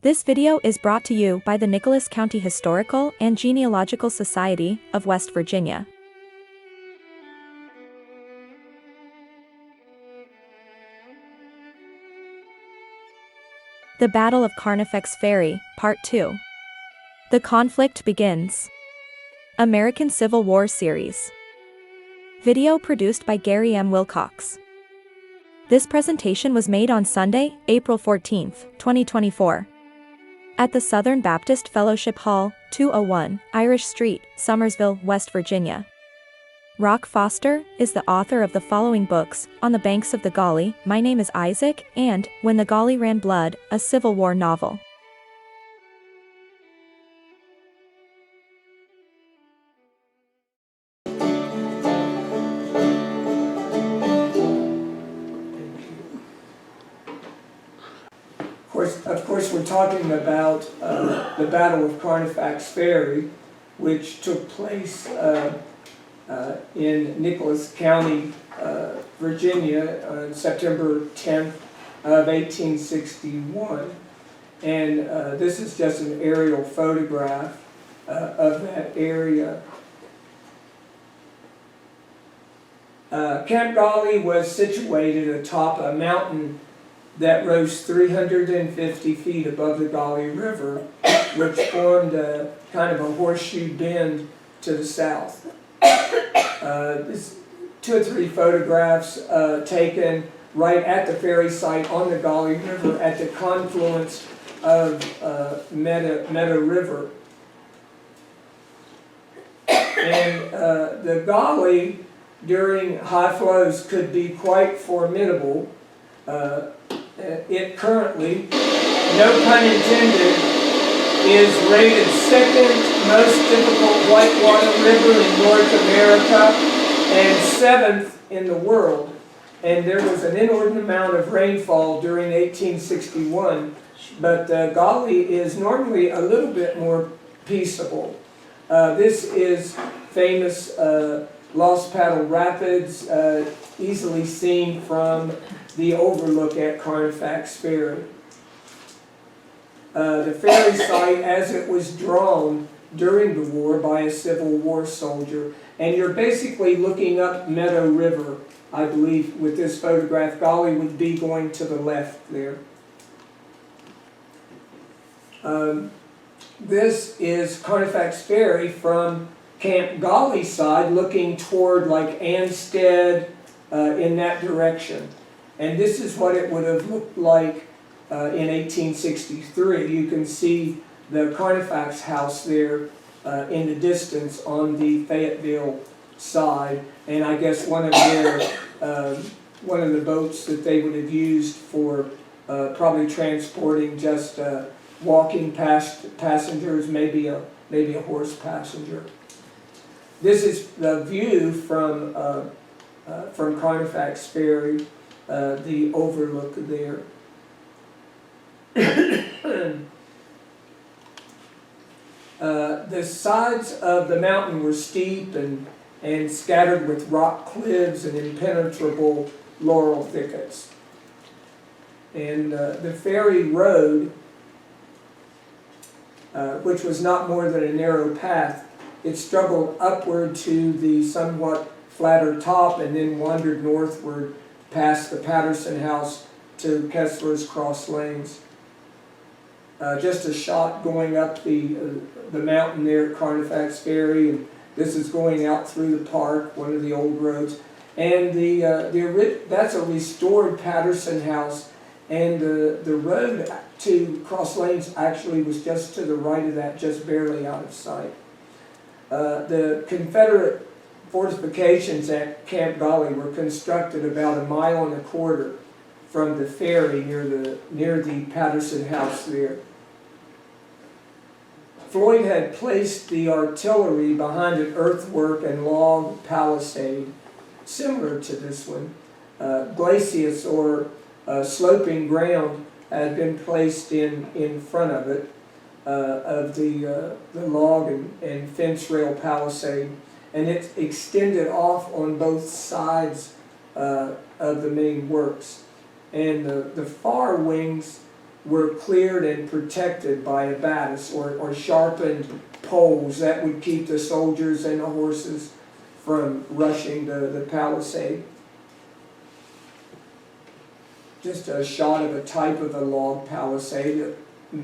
This video is brought to you by the Nicholas County Historical and Genealogical Society of West Virginia. The Battle of Carnifex Ferry, Part 2. The conflict begins. American Civil War Series. Video produced by Gary M. Wilcox. This presentation was made on Sunday, April 14, 2024. At the Southern Baptist Fellowship Hall, 201 Irish Street, Summersville, West Virginia. Rock Foster is the author of the following books: On the Banks of the Gauley, My Name is Isaac, and When the Gauley Ran Blood, a Civil War novel. Of course, we're talking about the Battle of Carnifex Ferry, which took place in Nicholas County, Virginia, on September 10th of 1861. And this is just an aerial photograph of that area. Camp Gauley was situated atop a mountain that rose 350 feet above the Gauley River, which formed a kind of a horseshoe bend to the south. This 2 or 3 photographs taken right at the ferry site on the Gauley River at the confluence of Meadow River. And the Gauley during high flows could be quite formidable. It currently, no pun intended, is rated 2nd most difficult whitewater river in North America and 7th in the world. And there was an inordinate amount of rainfall during 1861, but the Gauley is normally a little bit more peaceable. This is famous Lost Paddle Rapids, easily seen from the overlook at Carnifex Ferry. The ferry site as it was drawn during the war by a Civil War soldier. And you're basically looking up Meadow River, I believe, with this photograph. Gauley would be going to the left there. This is Carnifex Ferry from Camp Gauley side, looking toward like Anstead in that direction. And this is what it would have looked like in 1863. You can see the Carnifex house there in the distance on the Fayetteville side, and I guess one of the boats that they would have used for probably transporting just walking past passengers, maybe a horse passenger. This is the view from Carnifex Ferry. The overlook there. The sides of the mountain were steep and scattered with rock cliffs and impenetrable laurel thickets. And the ferry road, which was not more than a narrow path, it struggled upward to the somewhat flatter top and then wandered northward past the Patterson House to Kessler's Cross Lanes. Just a shot going up the mountain there at Carnifex Ferry, and this is going out through the park, one of the old roads. And that's a restored Patterson House, and the road to Cross Lanes actually was just to the right of that, just barely out of sight. The Confederate fortifications at Camp Gauley were constructed about 1.25 miles from the ferry near the Patterson House there. Floyd had placed the artillery behind an earthwork and log palisade similar to this one. Glacis, or sloping ground, had been placed in front of it, of the log and fence rail palisade. And it's extended off on both sides of the main works. And the far wings were cleared and protected by abatis or sharpened poles that would keep the soldiers and the horses from rushing the palisade. Just a shot of a type of a log palisade that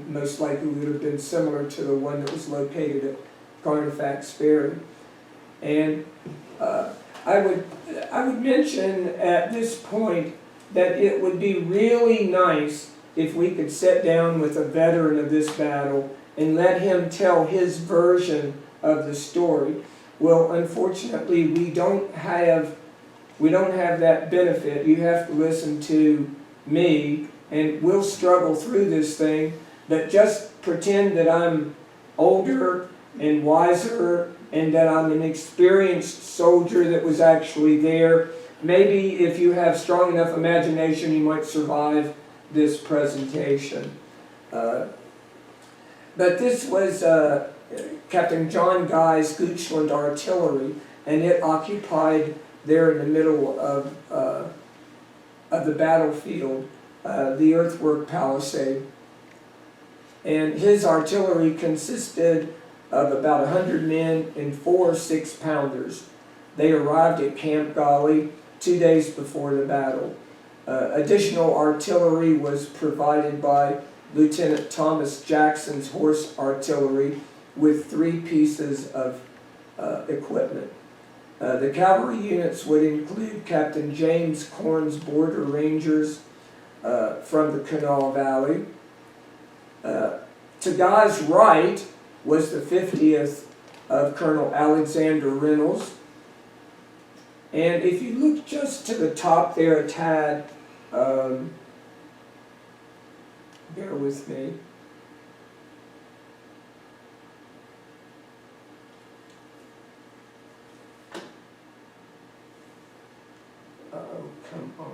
most likely would have been similar to the one that was located at Carnifex Ferry. And I would mention at this point that it would be really nice if we could sit down with a veteran of this battle and let him tell his version of the story. Well, unfortunately, we don't have that benefit. You have to listen to me, and we'll struggle through this thing, but just pretend that I'm older and wiser and that I'm an experienced soldier that was actually there. Maybe if you have strong enough imagination, you might survive this presentation. But this was Captain John Guy's Goochland artillery, and it occupied there in the middle of the battlefield, the earthwork palisade. And his artillery consisted of about 100 men and 4 6-pounders. They arrived at Camp Golly 2 days before the battle. Additional artillery was provided by Lieutenant Thomas Jackson's horse artillery with 3 pieces of equipment. The cavalry units would include Captain James Corn's Border Rangers from the Kanawha Valley. To Guy's right was the 50th of Colonel Alexander Reynolds. And if you look just to the top there a tad, bear with me. Oh, come on.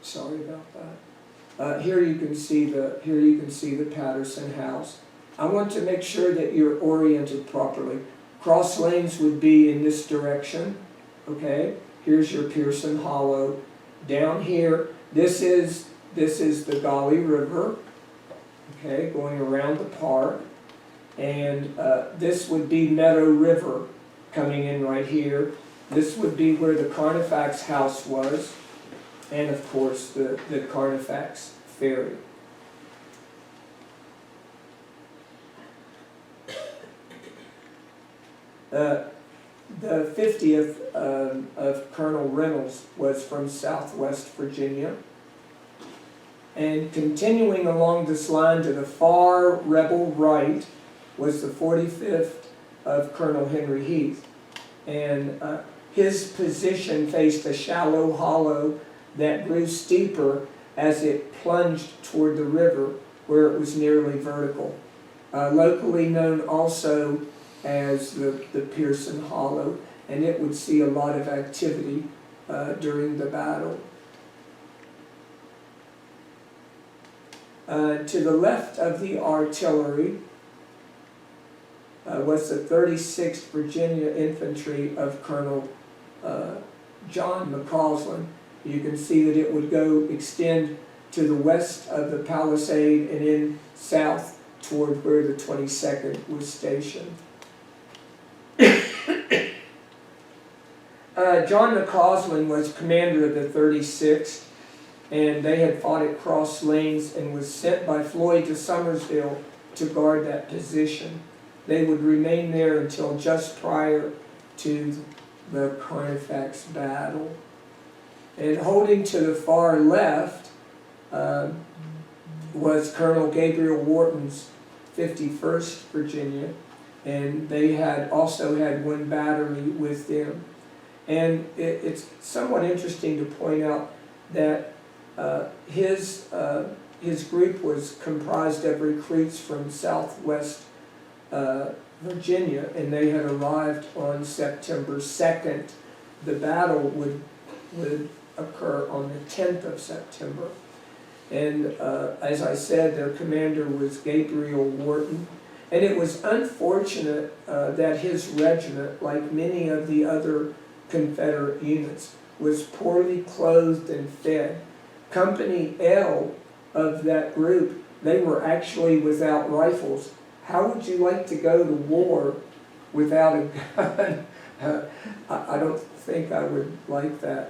Sorry about that. Here you can see the Patterson house. I want to make sure that you're oriented properly. Cross lanes would be in this direction. Okay. Here's your Pearson Hollow. Down here, this is the Golly River. Okay, going around the park, and this would be Meadow River coming in right here. This would be where the Carnifex house was, and of course the Carnifex Ferry. The 50th of Colonel Reynolds was from Southwest Virginia. And continuing along this line to the far rebel right was the 45th of Colonel Henry Heath. And his position faced a shallow hollow that grew steeper as it plunged toward the river, where it was nearly vertical. Locally known also as the Pearson Hollow, and it would see a lot of activity during the battle. To the left of the artillery was the 36th Virginia Infantry of Colonel John McCausland. You can see that it would extend to the west of the palisade and in south toward where the 22nd was stationed. John McCausland was commander of the 36th, and they had fought at cross lanes and was sent by Floyd to Summersville to guard that position. They would remain there until just prior to the Carnifex battle. And holding to the far left was Colonel Gabriel Wharton's 51st Virginia, and they had also had one battery with them. And it's somewhat interesting to point out that his group was comprised of recruits from Southwest Virginia, and they had arrived on September 2nd. The battle would occur on the 10th of September. And as I said, their commander was Gabriel Wharton. And it was unfortunate that his regiment, like many of the other Confederate units, was poorly clothed and fed. Company L of that group, they were actually without rifles. How would you like to go to war without a gun? I don't think I would like that.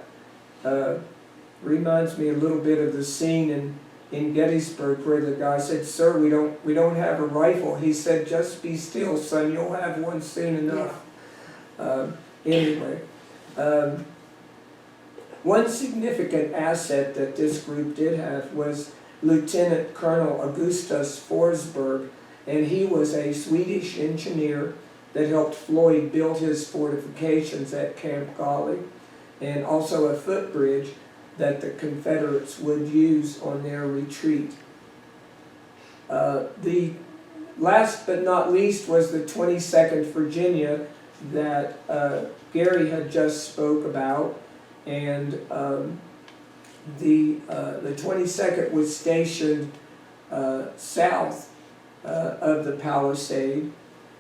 Reminds me a little bit of the scene in Gettysburg where the guy said, "Sir, we don't have a rifle." He said, "Just be still, son. You'll have one soon enough." Anyway, one significant asset that this group did have was Lieutenant Colonel Augustus Forsberg, and he was a Swedish engineer that helped Floyd build his fortifications at Camp Golly, and also a footbridge that the Confederates would use on their retreat. The last but not least was the 22nd Virginia that Gary had just spoke about, and the 22nd was stationed south of the palisade,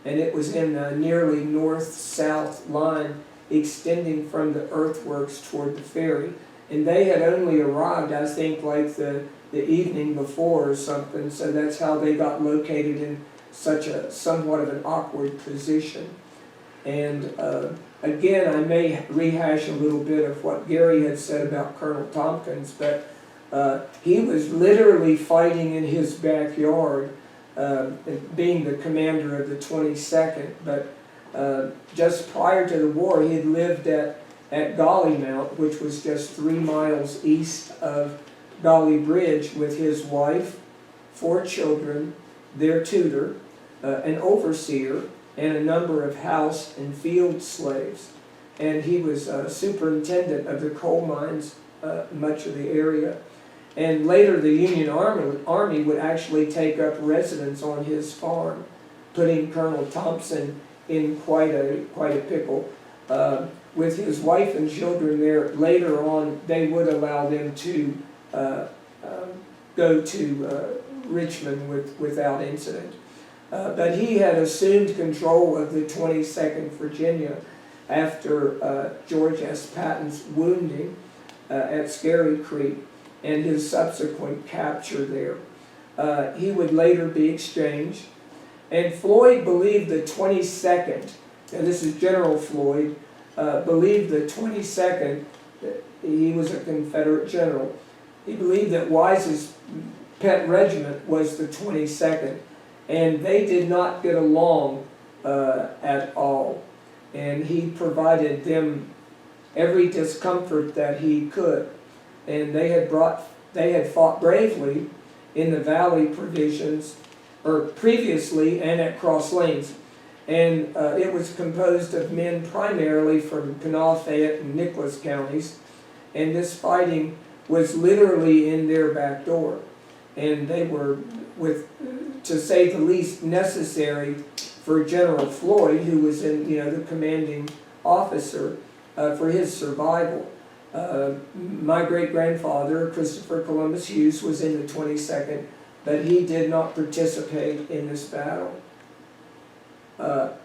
and it was in a nearly north-south line extending from the earthworks toward the ferry. And they had only arrived, I think, like the evening before or something, so that's how they got located in such a somewhat of an awkward position. And again, I may rehash a little bit of what Gary had said about Colonel Tompkins, but he was literally fighting in his backyard, being the commander of the 22nd, but just prior to the war, he had lived at Golly Mount, which was just 3 miles east of Golly Bridge, with his wife, 4 children, their tutor, an overseer, and a number of house and field slaves. And he was superintendent of the coal mines, much of the area. And later the Union Army would actually take up residence on his farm, putting Colonel Thompson in quite a pickle. With his wife and children there, later on they would allow them to go to Richmond without incident. But he had assumed control of the 22nd Virginia after George S. Patton's wounding at Scary Creek and his subsequent capture there. He would later be exchanged. And Floyd believed the 22nd, and this is General Floyd, believed the 22nd, he was a Confederate general, he believed that Wise's pet regiment was the 22nd, and they did not get along at all. And he provided them every discomfort that he could. And they had fought bravely in the Valley provisions, or previously, and at Cross Lanes. And it was composed of men primarily from Kanawha, Fayette, and Nicholas counties. And this fighting was literally in their back door. And they were, to say the least, necessary for General Floyd, who was the commanding officer, for his survival. My great-grandfather, Christopher Columbus Hughes, was in the 22nd, but he did not participate in this battle.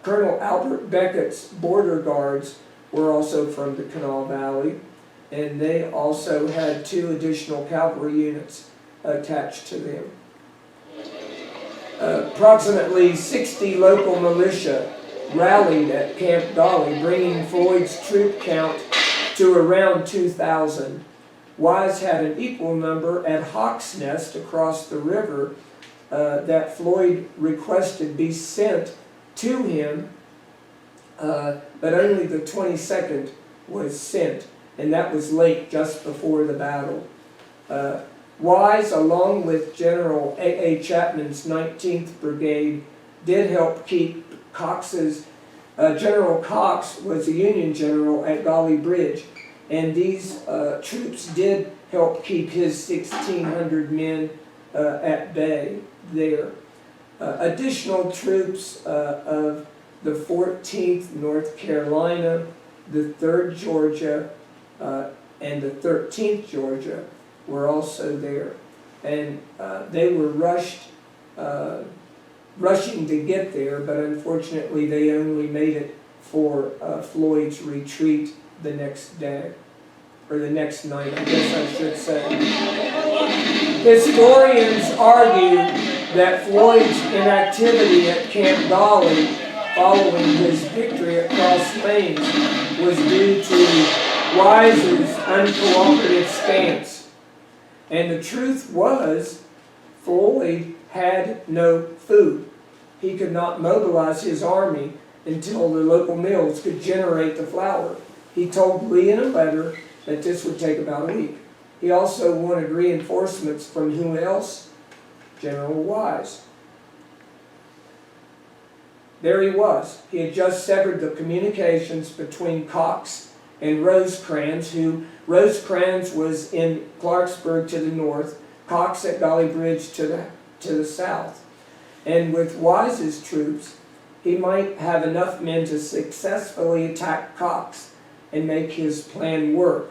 Colonel Albert Beckett's border guards were also from the Kanawha Valley, and they also had 2 additional cavalry units attached to them. Approximately 60 local militia rallied at Camp Golly, bringing Floyd's troop count to around 2,000. Wise had an equal number at Hawk's Nest across the river that Floyd requested be sent to him, but only the 22nd was sent, and that was late, just before the battle. Wise, along with General A.A. Chapman's 19th Brigade, did help keep Cox's, General Cox was a Union general at Golly Bridge, and these troops did help keep his 1,600 men at bay there. Additional troops of the 14th North Carolina, the 3rd Georgia, and the 13th Georgia were also there. And they were rushed rushing to get there, but unfortunately they only made it for Floyd's retreat the next day, or the next night, I guess I should say. Historians argue that Floyd's inactivity at Camp Golly following his victory at Cross Lanes was due to Wise's uncooperative stance. And the truth was, Floyd had no food. He could not mobilize his army until the local mills could generate the flour. He told Lee in a letter that this would take about a week. He also wanted reinforcements from whom else? General Wise. There he was. He had just severed the communications between Cox and Rosecrans, Rosecrans was in Clarksburg to the north, Cox at Golly Bridge to the south. And with Wise's troops, he might have enough men to successfully attack Cox and make his plan work.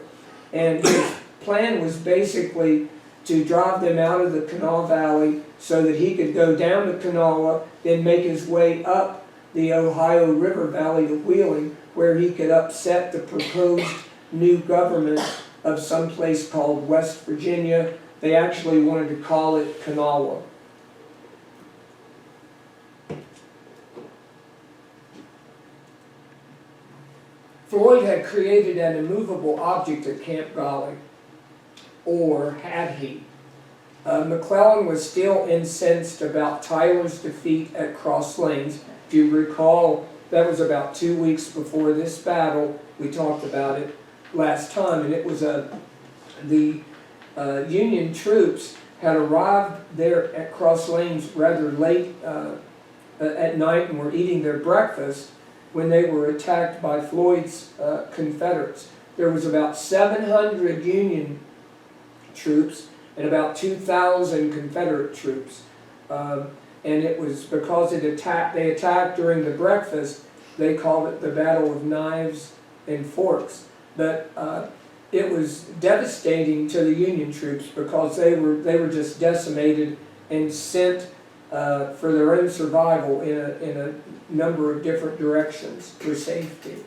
And his plan was basically to drive them out of the Kanawha Valley so that he could go down to Kanawha, then make his way up the Ohio River Valley to Wheeling, where he could upset the proposed new government of some place called West Virginia. They actually wanted to call it Kanawha. Floyd had created an immovable object at Camp Golly, or had he? McClellan was still incensed about Tyler's defeat at Cross Lanes. If you recall, that was about 2 weeks before this battle. We talked about it last time, and it was the Union troops had arrived there at Cross Lanes rather late at night and were eating their breakfast when they were attacked by Floyd's Confederates. There was about 700 Union troops and about 2,000 Confederate troops. And it was because they attacked during the breakfast, they called it the Battle of Knives and Forks. But it was devastating to the Union troops because they were just decimated and sent for their own survival in a number of different directions for safety.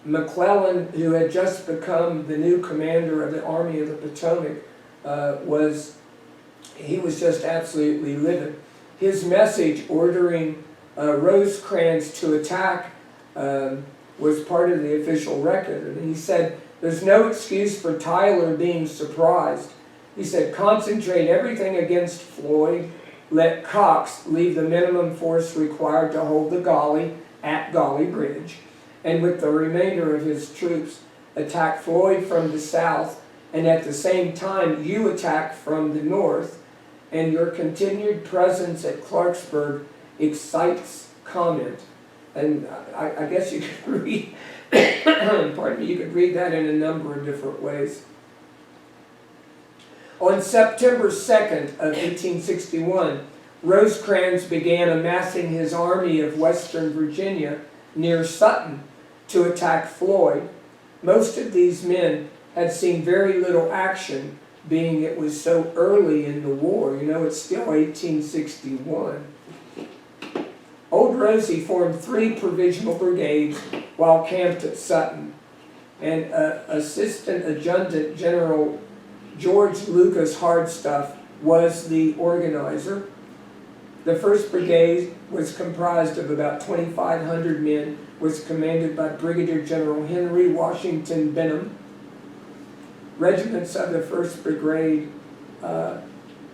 McClellan, who had just become the new commander of the Army of the Potomac, was just absolutely livid. His message ordering Rosecrans to attack was part of the official record. And he said, there's no excuse for Tyler being surprised. He said, concentrate everything against Floyd. Let Cox leave the minimum force required to hold the Golly at Golly Bridge. And with the remainder of his troops, attack Floyd from the south. And at the same time, you attack from the north. And your continued presence at Clarksburg excites comment. And I guess you could read, pardon me, you could read that in a number of different ways. On September 2nd of 1861, Rosecrans began amassing his army of Western Virginia near Sutton to attack Floyd. Most of these men had seen very little action, being it was so early in the war. You know, it's still 1861. Old Rosie formed 3 provisional brigades while camped at Sutton, and Assistant Adjutant General George Lucas Hardstuff was the organizer. The 1st Brigade was comprised of about 2,500 men, was commanded by Brigadier General Henry Washington Benham. Regiments of the 1st Brigade of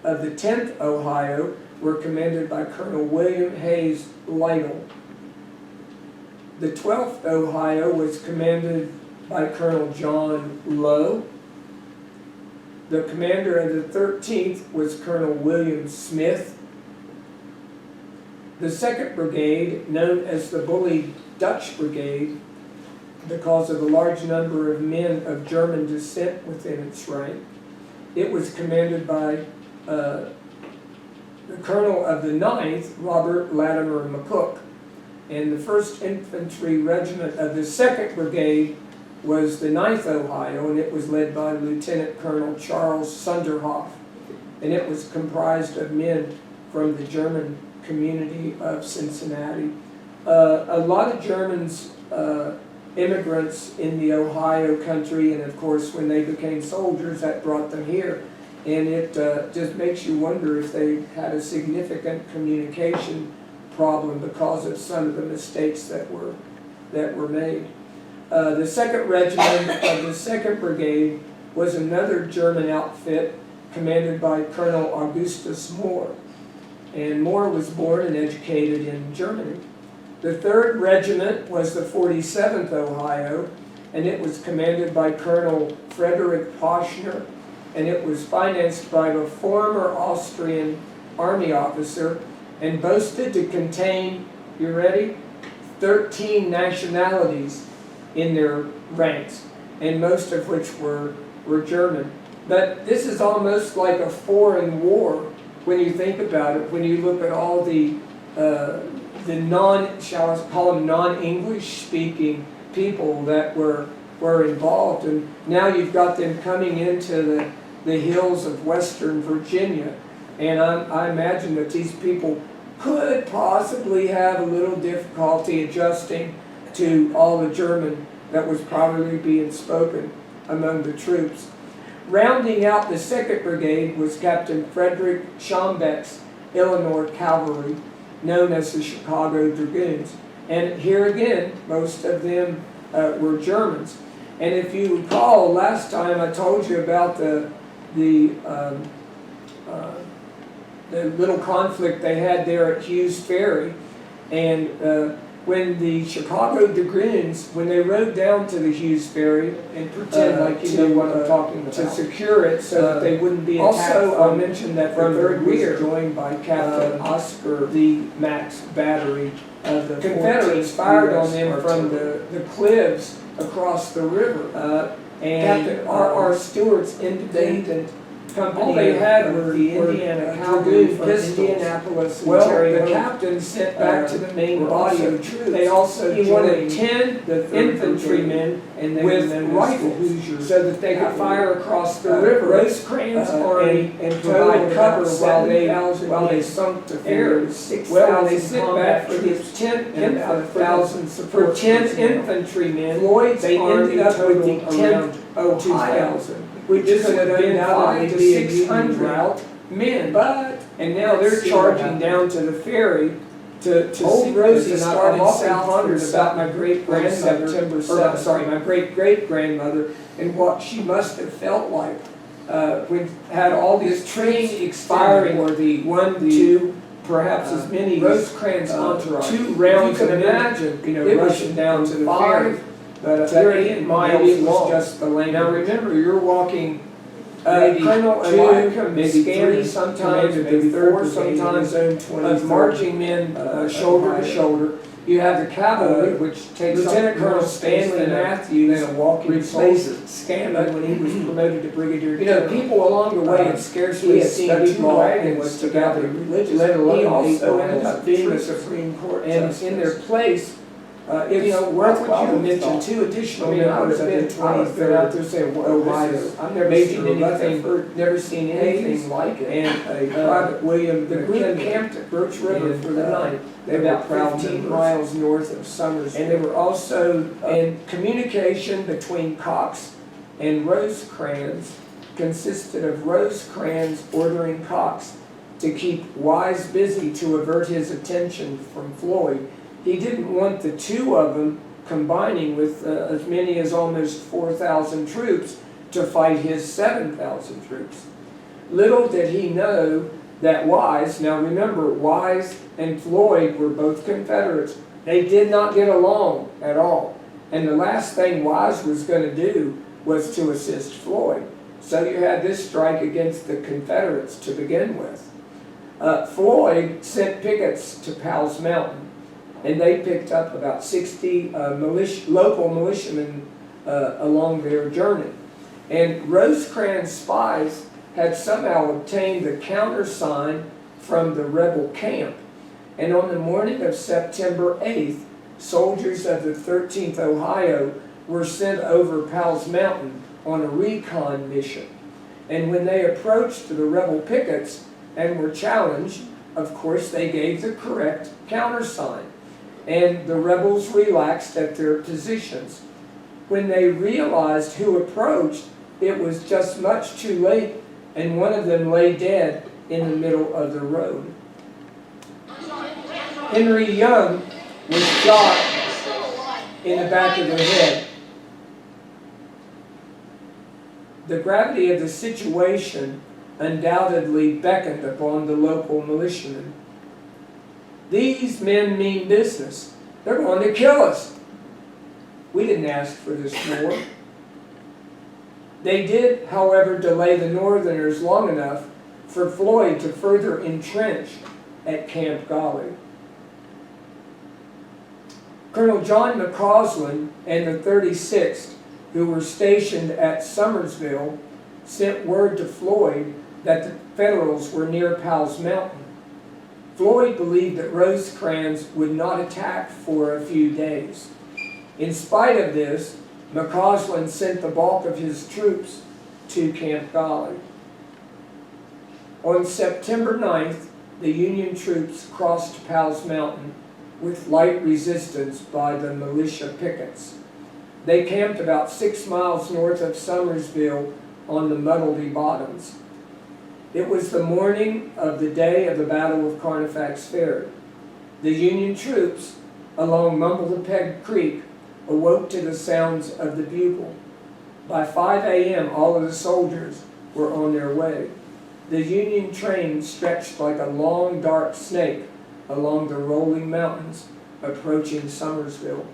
the 10th Ohio were commanded by Colonel William Hayes Lytle. The 12th Ohio was commanded by Colonel John Lowe. The commander of the 13th was Colonel William Smith. The 2nd Brigade, known as the Bully Dutch Brigade, because of the large number of men of German descent within its rank, it was commanded by the colonel of the 9th, Robert Latimer McCook. And the 1st Infantry Regiment of the 2nd Brigade was the 9th Ohio, and it was led by Lieutenant Colonel Charles Sunderhoff. And it was comprised of men from the German community of Cincinnati. A lot of Germans, immigrants in the Ohio country, and of course when they became soldiers, that brought them here. And it just makes you wonder if they had a significant communication problem because of some of the mistakes that were made. The 2nd Regiment of the 2nd Brigade was another German outfit commanded by Colonel Augustus Mohr. And Mohr was born and educated in Germany. The 3rd Regiment was the 47th Ohio, and it was commanded by Colonel Frederick Poschner, and it was financed by a former Austrian army officer and boasted to contain, you ready, 13 nationalities in their ranks, and most of which were German. But this is almost like a foreign war when you think about it, when you look at all the shall I call them non-English speaking people that were involved. And now you've got them coming into the hills of Western Virginia. And I imagine that these people could possibly have a little difficulty adjusting to all the German that was probably being spoken among the troops. Rounding out the 2nd Brigade was Captain Frederick Schombeck's Illinois Cavalry, known as the Chicago Dragoons. And here again, most of them were Germans. And if you recall, last time I told you about the little conflict they had there at Hughes Ferry, and when the Chicago Dragoons, when they rode down to the Hughes Ferry and pretend like you know what I'm talking about, to secure it so that they wouldn't be attacked. Also, I'll mention that from the rear, joined by Captain Oscar the Max battery. The Confederates fired on them from the cliffs across the river. And Captain R.R. Stewart's independent company, all they had were the Indiana Cavalry from Indianapolis. Well, the captain sent back to the main body of troops. They also wanted 10 infantrymen with rifles so that they could fire across the river. Rosecrans' army and provide cover while they sunk the ferry. Well, they sent back for these 10 infantrymen. Floyd's army totaled around 2,000. Which could have been 500 to 600 men. And now they're charging down to the ferry to Old Rosie started southward about my great-grandmother, my great-great-grandmother, and what she must have felt like when had all these trains expiring, or the 1, 2, perhaps as many Rosecrans entourage. 2 rounds. You can imagine, rushing down to the ferry. But 8 miles was just the length. Now remember, you're walking Colonel 2, maybe 3, sometimes maybe 4, sometimes of marching men shoulder to shoulder. You have the cavalry, which takes Lieutenant Colonel Stanley Matthews, replaced Scanlon when he was promoted to brigadier general. People along the way had scarcely seen 2 wagons together, let alone he also ended up being a Supreme Court justice. And in their place, it's worthwhile to mention 2 additional members of the 23rd out there saying, I've never seen anything like it. And Private William, the group camped at Birch River for the night. They were about 15 miles north of Summers. And they were also in communication between Cox and Rosecrans, consisted of Rosecrans ordering Cox to keep Wise busy to avert his attention from Floyd. He didn't want the 2 of them combining with as many as almost 4,000 troops to fight his 7,000 troops. Little did he know that Wise, now remember, Wise and Floyd were both Confederates. They did not get along at all. And the last thing Wise was going to do was to assist Floyd. So you had this strike against the Confederates to begin with. Floyd sent pickets to Powell's Mountain, and they picked up about 60 local militiamen along their journey. And Rosecrans' spies had somehow obtained the countersign from the rebel camp. And on the morning of September 8th, soldiers of the 13th Ohio were sent over Powell's Mountain on a recon mission. And when they approached the rebel pickets and were challenged, of course, they gave the correct countersign, and the rebels relaxed at their positions. When they realized who approached, it was just much too late, and one of them lay dead in the middle of the road. Henry Young was shot in the back of the head. The gravity of the situation undoubtedly beckoned upon the local militiamen. These men mean business. They're going to kill us. We didn't ask for this war. They did, however, delay the Northerners long enough for Floyd to further entrench at Camp Golly. Colonel John McCausland and the 36th, who were stationed at Summersville, sent word to Floyd that the Federals were near Powell's Mountain. Floyd believed that Rosecrans would not attack for a few days. In spite of this, McCausland sent the bulk of his troops to Camp Golly. On September 9th, the Union troops crossed Powell's Mountain with light resistance by the militia pickets. They camped about 6 miles north of Summersville on the Muddleby Bottoms. It was the morning of the day of the Battle of Carnifex Ferry. The Union troops along Mumblepeg Creek awoke to the sounds of the bugle. By 5 a.m., all of the soldiers were on their way. The Union train stretched like a long, dark snake along the rolling mountains approaching Summersville.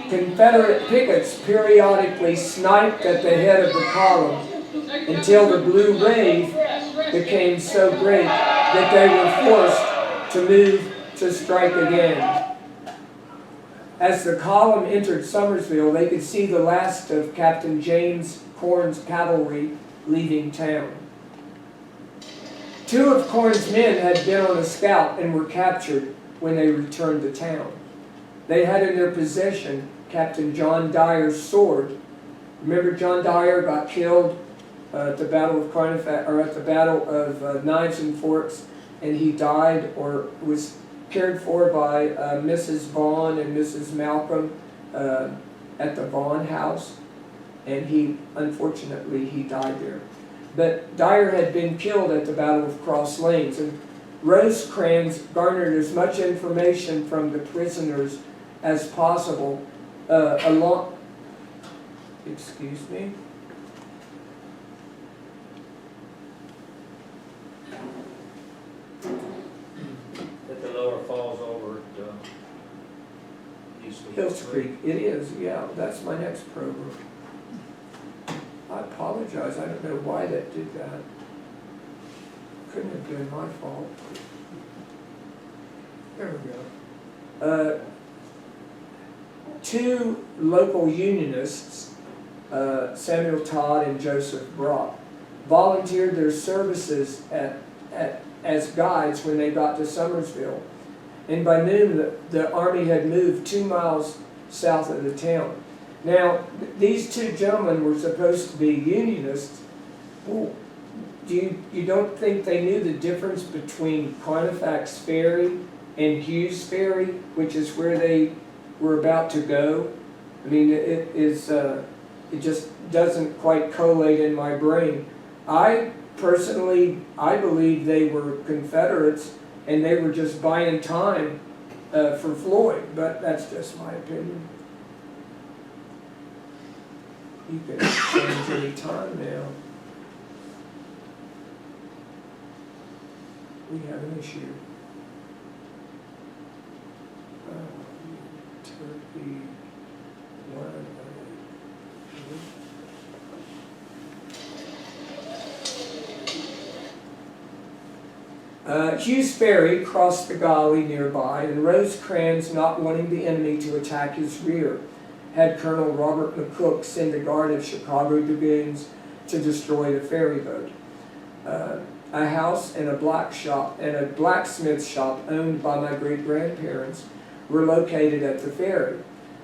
Confederate pickets periodically sniped at the head of the column until the blue wave became so great that they were forced to move to strike again. As the column entered Summersville, they could see the last of Captain James Corn's cavalry leaving town. 2 of Corn's men had been on a scout and were captured when they returned to town. They had in their possession Captain John Dyer's sword. Remember, John Dyer got killed at the Battle of Carnifex, or at the Battle of Knives and Forks, and he died or was cared for by Mrs. Vaughn and Mrs. Malcolm at the Vaughn house, and unfortunately he died there. But Dyer had been killed at the Battle of Cross Lanes, and Rosecrans garnered as much information from the prisoners as possible along. Excuse me. That the lower falls over at Hills Creek. It is, yeah. That's my next program. I apologize. I don't know why that did that. Couldn't have been my fault. There we go. 2 local Unionists, Samuel Todd and Joseph Brock, volunteered their services as guides when they got to Summersville. And by noon, the Army had moved 2 miles south of the town. Now, these 2 gentlemen were supposed to be Unionists. Well, you don't think they knew the difference between Carnifex Ferry and Hughes Ferry, which is where they were about to go? I mean, it just doesn't quite collate in my brain. I believe they were Confederates and they were just buying time for Floyd, but that's just my opinion. You can change any time now. We have an issue. Turkey 1. Hughes Ferry crossed the Golly nearby, and Rosecrans, not wanting the enemy to attack his rear, had Colonel Robert McCook send a guard of Chicago dragoons to destroy the ferry boat. A house and a blacksmith shop owned by my great-grandparents were located at the ferry.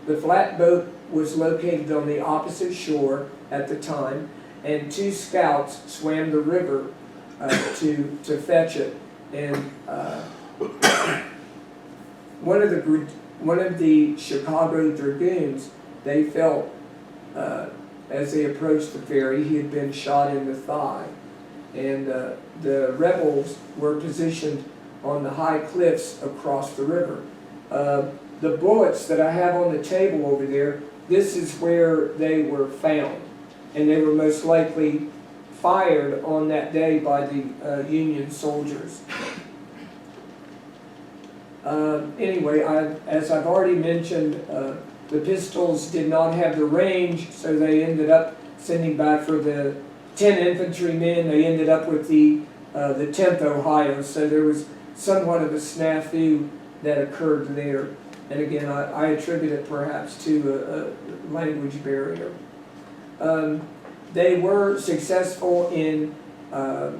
The flatboat was located on the opposite shore at the time, and 2 scouts swam the river to fetch it And one of the Chicago Dragoons, they felt as they approached the ferry, he had been shot in the thigh. And the rebels were positioned on the high cliffs across the river. The bullets that I have on the table over there, this is where they were found. And they were most likely fired on that day by the Union soldiers. Anyway, as I've already mentioned, the pistols did not have the range, so they ended up sending back for the 10 infantrymen. They ended up with the 10th Ohio, so there was somewhat of a snafu that occurred there. And again, I attribute it perhaps to a language barrier. They were successful in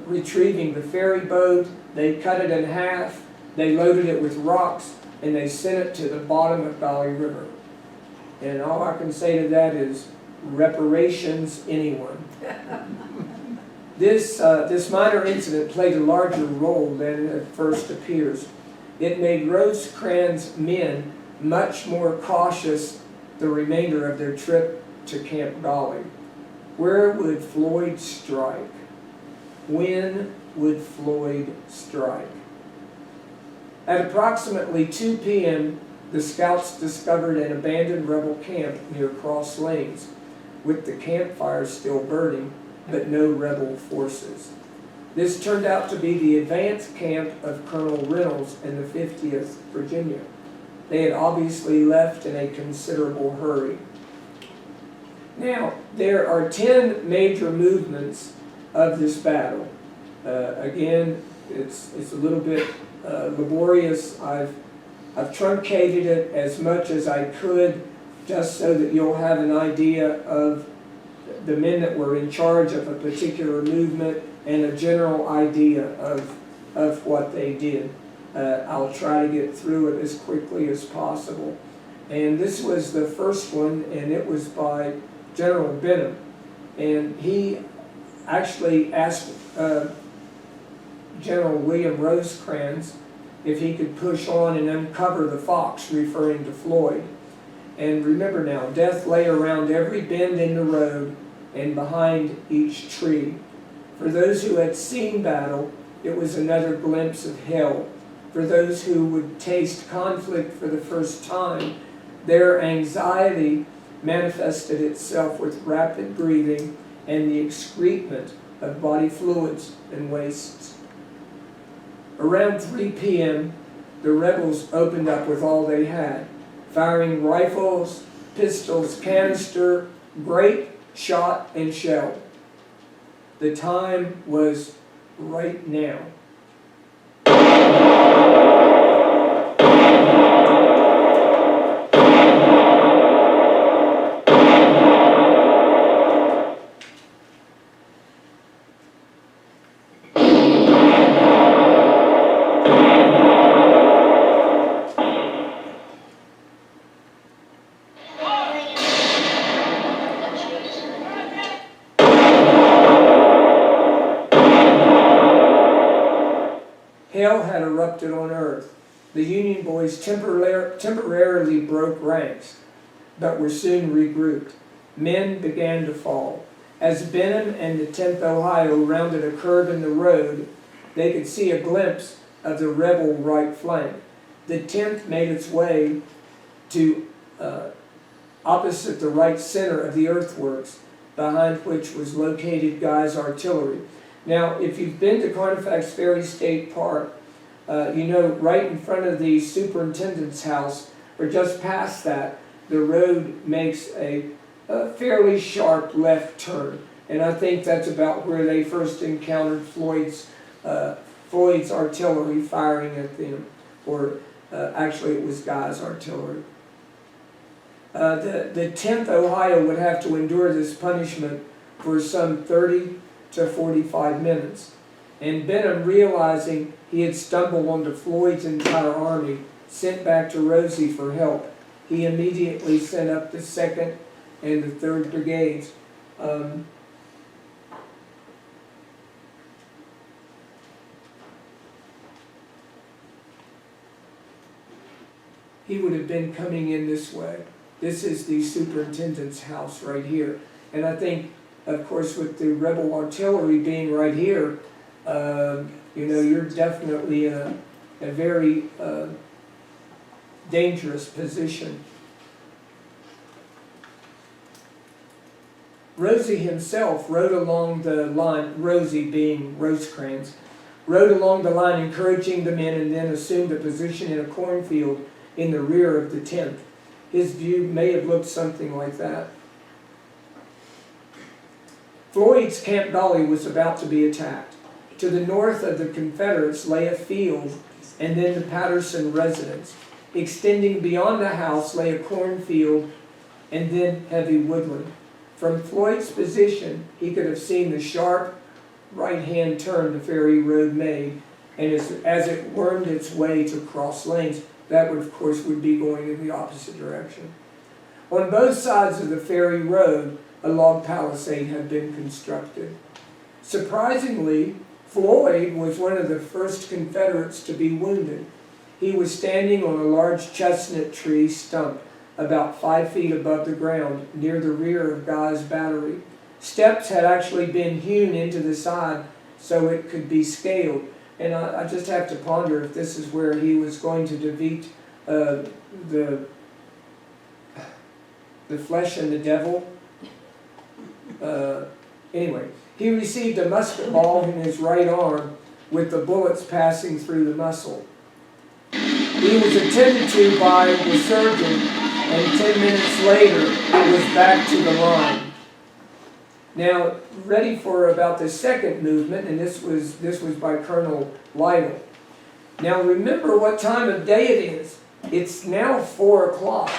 retrieving the ferry boat. They cut it in half, they loaded it with rocks, and they sent it to the bottom of Valley River. And all I can say to that is, reparations anyone. This minor incident played a larger role than it first appears. It made Rosecrans' men much more cautious the remainder of their trip to Camp Dolly. Where would Floyd strike? When would Floyd strike? At approximately 2 p.m., the scouts discovered an abandoned rebel camp near Cross Lanes, with the campfire still burning, but no rebel forces. This turned out to be the advance camp of Colonel Reynolds and the 50th Virginia. They had obviously left in a considerable hurry. Now, there are 10 major movements of this battle. Again, it's a little bit laborious. I've truncated it as much as I could, just so that you'll have an idea of the men that were in charge of a particular movement and a general idea of what they did. I'll try to get through it as quickly as possible. And this was the first one, and it was by General Benham. And he actually asked General William Rosecrans if he could push on and uncover the Fox, referring to Floyd. And remember now, death lay around every bend in the road and behind each tree. For those who had seen battle, it was another glimpse of hell. For those who would taste conflict for the first time, their anxiety manifested itself with rapid breathing and the excrement of body fluids and wastes. Around 3 p.m., the rebels opened up with all they had, firing rifles, pistols, canister, grape, shot, and shell. The time was right now. Hell had erupted on earth. The Union boys temporarily broke ranks, but were soon regrouped. Men began to fall. As Benham and the 10th Ohio rounded a curve in the road, they could see a glimpse of the rebel right flank. The 10th made its way to opposite the right center of the earthworks, behind which was located Guy's artillery. Now, if you've been to Carnifex Ferry State Park, you know right in front of the superintendent's house, or just past that, the road makes a fairly sharp left turn. And I think that's about where they first encountered Floyd's artillery firing at them, or actually it was Guy's artillery. The 10th Ohio would have to endure this punishment for some 30 to 45 minutes. And Benham, realizing he had stumbled onto Floyd's entire army, sent back to Rosie for help. He immediately sent up the 2nd and the 3rd Brigades. he would have been coming in this way. This is the superintendent's house right here. And I think, of course, with the rebel artillery being right here, you're definitely in a very dangerous position. Rosie himself rode along the line, Rosie being Rosecrans, rode along the line encouraging the men, and then assumed a position in a cornfield in the rear of the 10th. His view may have looked something like that. Floyd's Camp Dolly was about to be attacked. To the north of the Confederates lay a field and then the Patterson residence. Extending beyond the house lay a cornfield and then heavy woodland. From Floyd's position, he could have seen the sharp right-hand turn the ferry road made, and as it wormed its way to cross lanes, that would, of course, would be going in the opposite direction. On both sides of the ferry road, a log palisade had been constructed. Surprisingly, Floyd was one of the first Confederates to be wounded. He was standing on a large chestnut tree stump about 5 feet above the ground near the rear of Guy's battery. Steps had actually been hewn into the side so it could be scaled. And I just have to ponder if this is where he was going to defeat the flesh and the devil. Anyway, he received a musket ball in his right arm with the bullets passing through the muscle. He was attended to by the surgeon, and 10 minutes later was back to the line. Now, ready for about the second movement, and this was by Colonel Lytle. Now remember what time of day it is. It's now 4 o'clock.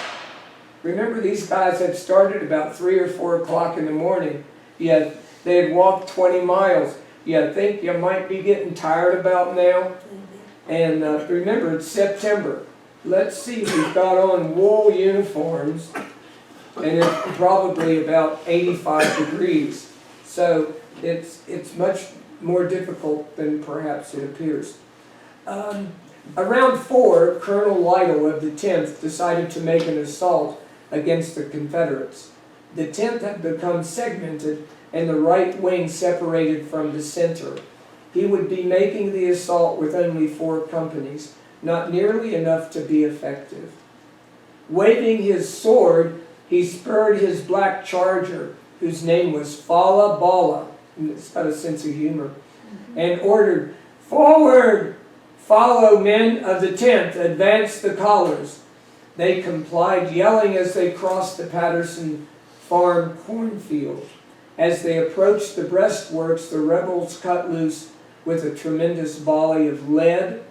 Remember, these guys had started about 3 or 4 o'clock in the morning, yet they had walked 20 miles. You think you might be getting tired about now? And remember, it's September. Let's see, we've got on wool uniforms, and it's probably about 85 degrees. So it's much more difficult than perhaps it appears. Around 4, Colonel Lytle of the 10th decided to make an assault against the Confederates. The 10th had become segmented and the right wing separated from the center. He would be making the assault with only 4 companies, not nearly enough to be effective. Waving his sword, he spurred his black charger, whose name was Fala Bala, it's got a sense of humor, and ordered, "Forward! Follow, men of the 10th, advance the colors." They complied, yelling as they crossed the Patterson farm cornfield. As they approached the breastworks, the rebels cut loose with a tremendous volley of lead.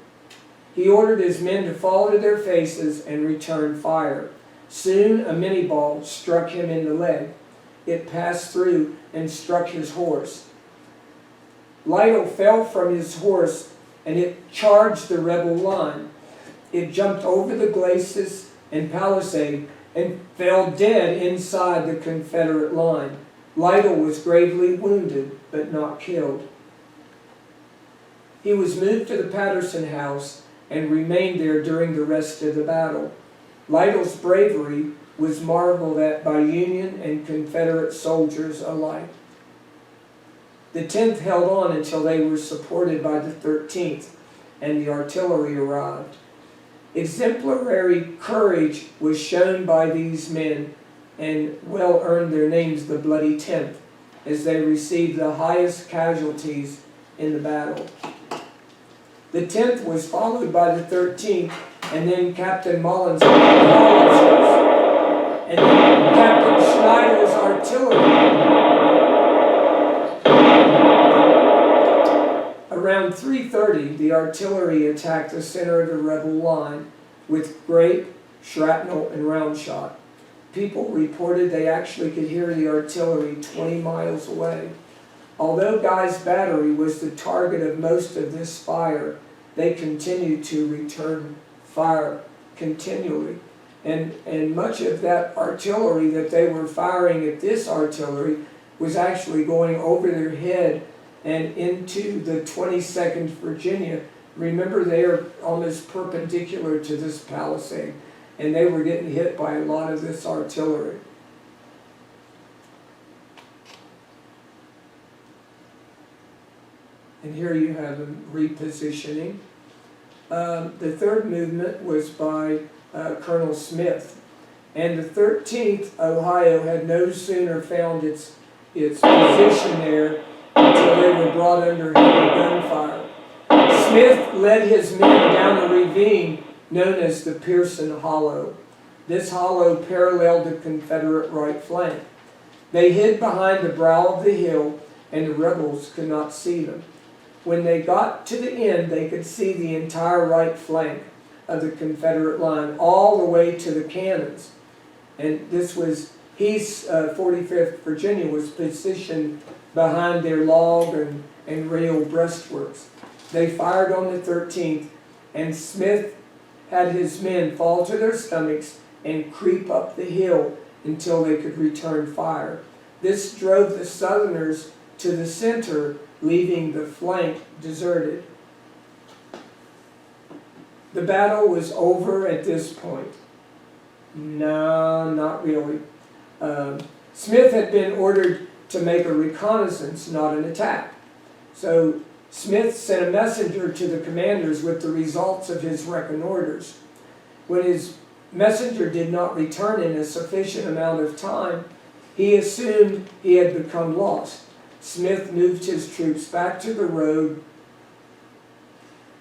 He ordered his men to fall to their faces and return fire. Soon a minie ball struck him in the leg. It passed through and struck his horse. Lytle fell from his horse and it charged the rebel line. It jumped over the glacis and palisade and fell dead inside the Confederate line. Lytle was gravely wounded, but not killed. He was moved to the Patterson house and remained there during the rest of the battle. Lytle's bravery was marveled at by Union and Confederate soldiers alike. The 10th held on until they were supported by the 13th, and the artillery arrived. Exemplary courage was shown by these men, and well earned their names the Bloody 10th, as they received the highest casualties in the battle. The 10th was followed by the 13th, and then Captain Mullins' and then Captain Schneider's artillery. Around 3:30, the artillery attacked the center of the rebel line with grape, shrapnel, and round shot. People reported they actually could hear the artillery 20 miles away. Although Guy's battery was the target of most of this fire, they continued to return fire continually. And much of that artillery that they were firing at this artillery was actually going over their head and into the 22nd Virginia. Remember, they are almost perpendicular to this palisade. and they were getting hit by a lot of this artillery. And here you have them repositioning. The third movement was by Colonel Smith. And the 13th Ohio had no sooner found its position there until they were brought under heavy gunfire. Smith led his men down a ravine known as the Pearson Hollow. This hollow paralleled the Confederate right flank. They hid behind the brow of the hill, and the rebels could not see them. When they got to the end, they could see the entire right flank of the Confederate line, all the way to the cannons. And this was, Heath's 45th Virginia was positioned behind their log and rail breastworks. They fired on the 13th, and Smith had his men fall to their stomachs and creep up the hill until they could return fire. This drove the Southerners to the center, leaving the flank deserted. The battle was over at this point. No, not really. Smith had been ordered to make a reconnaissance, not an attack. So Smith sent a messenger to the commanders with the results of his reconnoiters. When his messenger did not return in a sufficient amount of time, he assumed he had become lost. Smith moved his troops back to the road,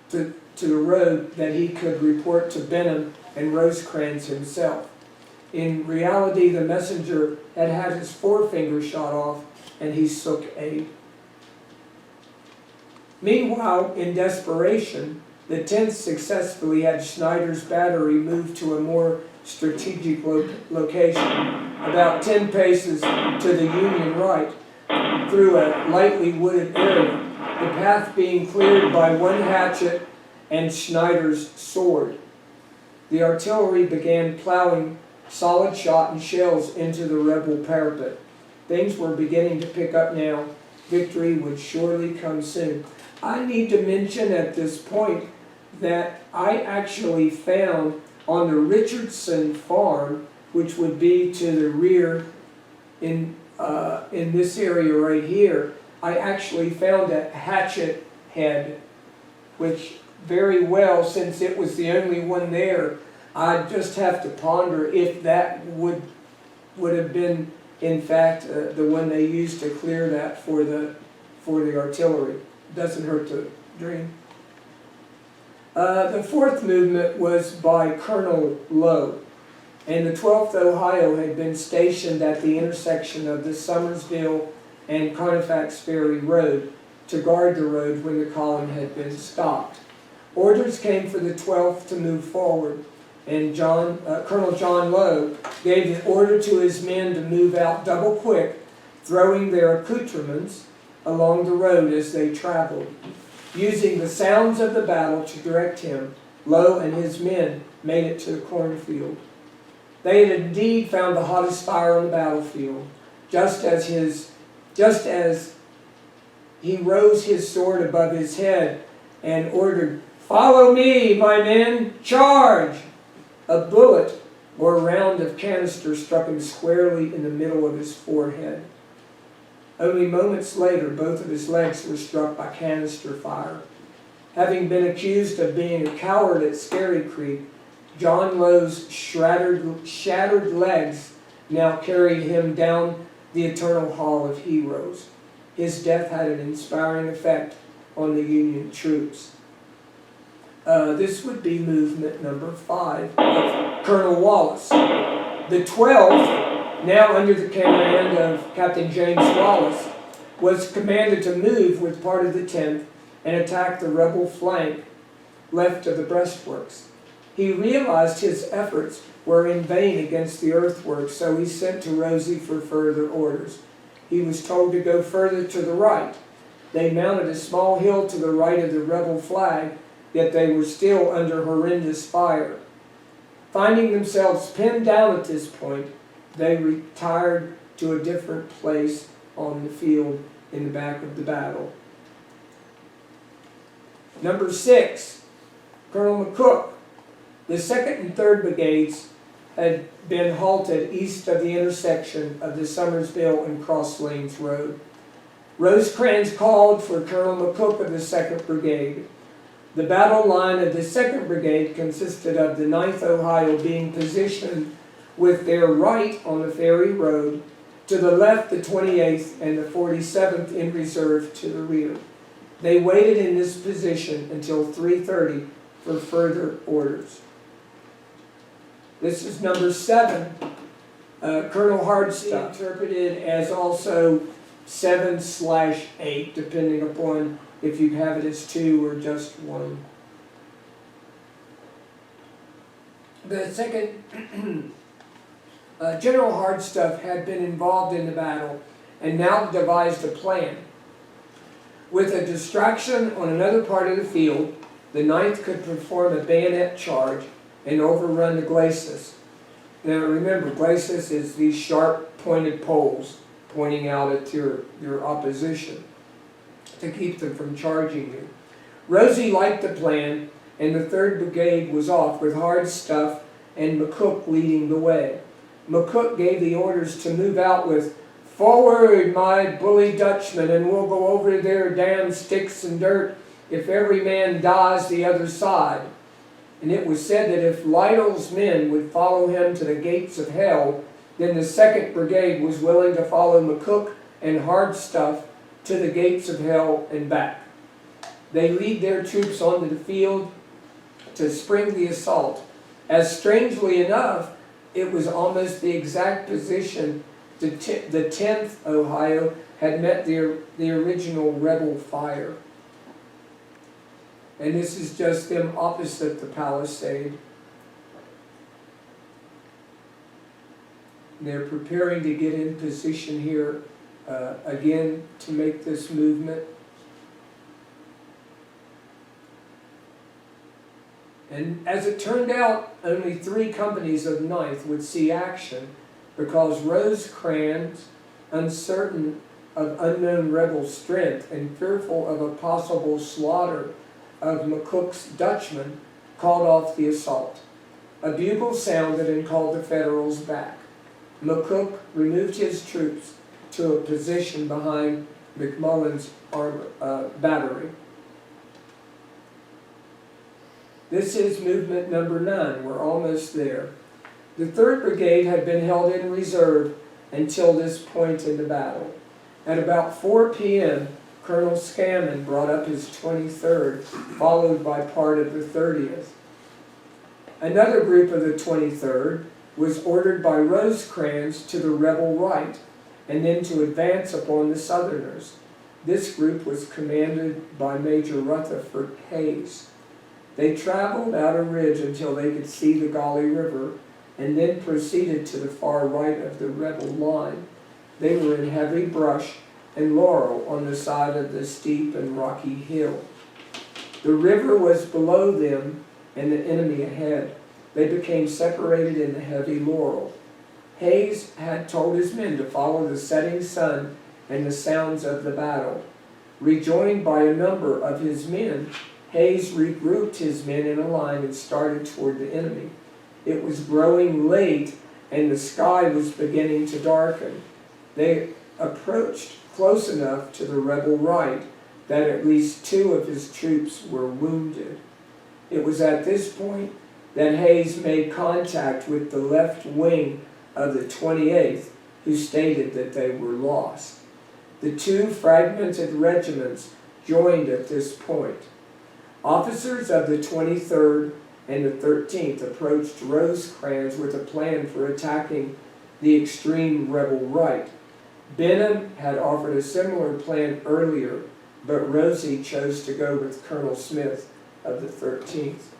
to the road that he could report to Benham and Rosecrans himself. In reality, the messenger had had his forefinger shot off, and he sought aid. Meanwhile, in desperation, the 10th successfully had Schneider's battery moved to a more strategic location, about 10 paces to the Union right, through a lightly wooded area, the path being cleared by one hatchet and Schneider's sword. The artillery began plowing solid shot and shells into the rebel parapet. Things were beginning to pick up now. Victory would surely come soon. I need to mention at this point that I actually found on the Richardson farm, which would be to the rear in this area right here, I actually found a hatchet head, which very well, since it was the only one there, I just have to ponder if that would have been, in fact, the one they used to clear that for the artillery. Doesn't hurt to dream. The fourth movement was by Colonel Lowe, and the 12th Ohio had been stationed at the intersection of the Summersville and Carnifex Ferry Road to guard the road when the column had been stopped. Orders came for the 12th to move forward, and Colonel John Lowe gave the order to his men to move out double quick, throwing their accoutrements along the road as they traveled. Using the sounds of the battle to direct him, Lowe and his men made it to the cornfield. They had indeed found the hottest fire on the battlefield, just as he rose his sword above his head and ordered, "Follow me, my men, charge!" A bullet or round of canister struck him squarely in the middle of his forehead. Only moments later, both of his legs were struck by canister fire. Having been accused of being a coward at Scary Creek, John Lowe's shattered legs now carried him down the eternal hall of heroes. His death had an inspiring effect on the Union troops. This would be movement number 5 of Colonel Wallace. The 12th, now under the command of Captain James Wallace, was commanded to move with part of the 10th and attack the rebel flank left of the breastworks. He realized his efforts were in vain against the earthworks, so he sent to Rosie for further orders. He was told to go further to the right. They mounted a small hill to the right of the rebel flag, yet they were still under horrendous fire. Finding themselves pinned down at this point, they retired to a different place on the field in the back of the battle. Number 6, Colonel McCook. The 2nd and 3rd Brigades had been halted east of the intersection of the Summersville and Cross Lanes Road. Rosecrans called for Colonel McCook of the 2nd Brigade. The battle line of the 2nd Brigade consisted of the 9th Ohio being positioned with their right on the Ferry Road, to the left the 28th and the 47th in reserve to the rear. They waited in this position until 3:30 for further orders. This is number 7. Colonel Hardstuff, interpreted as also 7/8, depending upon if you have it as 2 or just 1. The second, General Hardstuff had been involved in the battle and now devised a plan. With a distraction on another part of the field, the 9th could perform a bayonet charge and overrun the glacis. Now remember, glacis is these sharp pointed poles pointing out at your opposition to keep them from charging you. Rosie liked the plan, and the 3rd Brigade was off with Hardstuff and McCook leading the way. McCook gave the orders to move out with, "Forward, my bully Dutchman, and we'll go over their damn sticks and dirt if every man dies the other side." And it was said that if Lytle's men would follow him to the gates of hell, then the 2nd Brigade was willing to follow McCook and Hardstuff to the gates of hell and back. They lead their troops onto the field to spring the assault, as strangely enough, it was almost the exact position the 10th Ohio had met the original rebel fire. And this is just them opposite the palisade. They're preparing to get in position here again to make this movement. And as it turned out, only 3 companies of 9th would see action because Rosecrans, uncertain of unknown rebel strength and fearful of a possible slaughter of McCook's Dutchman, called off the assault. A bugle sounded and called the Federals back. McCook removed his troops to a position behind McMullen's battery. This is movement number 9. We're almost there. The 3rd Brigade had been held in reserve until this point in the battle. At about 4 p.m., Colonel Scammon brought up his 23rd, followed by part of the 30th. Another group of the 23rd was ordered by Rosecrans to the rebel right, and then to advance upon the Southerners. This group was commanded by Major Rutherford Hayes. They traveled out a ridge until they could see the Gauley River, and then proceeded to the far right of the rebel line. They were in heavy brush and laurel on the side of the steep and rocky hill. The river was below them and the enemy ahead. They became separated in the heavy laurel. Hayes had told his men to follow the setting sun and the sounds of the battle. Rejoined by a number of his men, Hayes regrouped his men in a line and started toward the enemy. It was growing late and the sky was beginning to darken. They approached close enough to the rebel right that at least 2 of his troops were wounded. It was at this point that Hayes made contact with the left wing of the 28th, who stated that they were lost. The 2 fragmented regiments joined at this point. Officers of the 23rd and the 13th approached Rosecrans with a plan for attacking the extreme rebel right. Benham had offered a similar plan earlier, but Rosie chose to go with Colonel Smith of the 13th.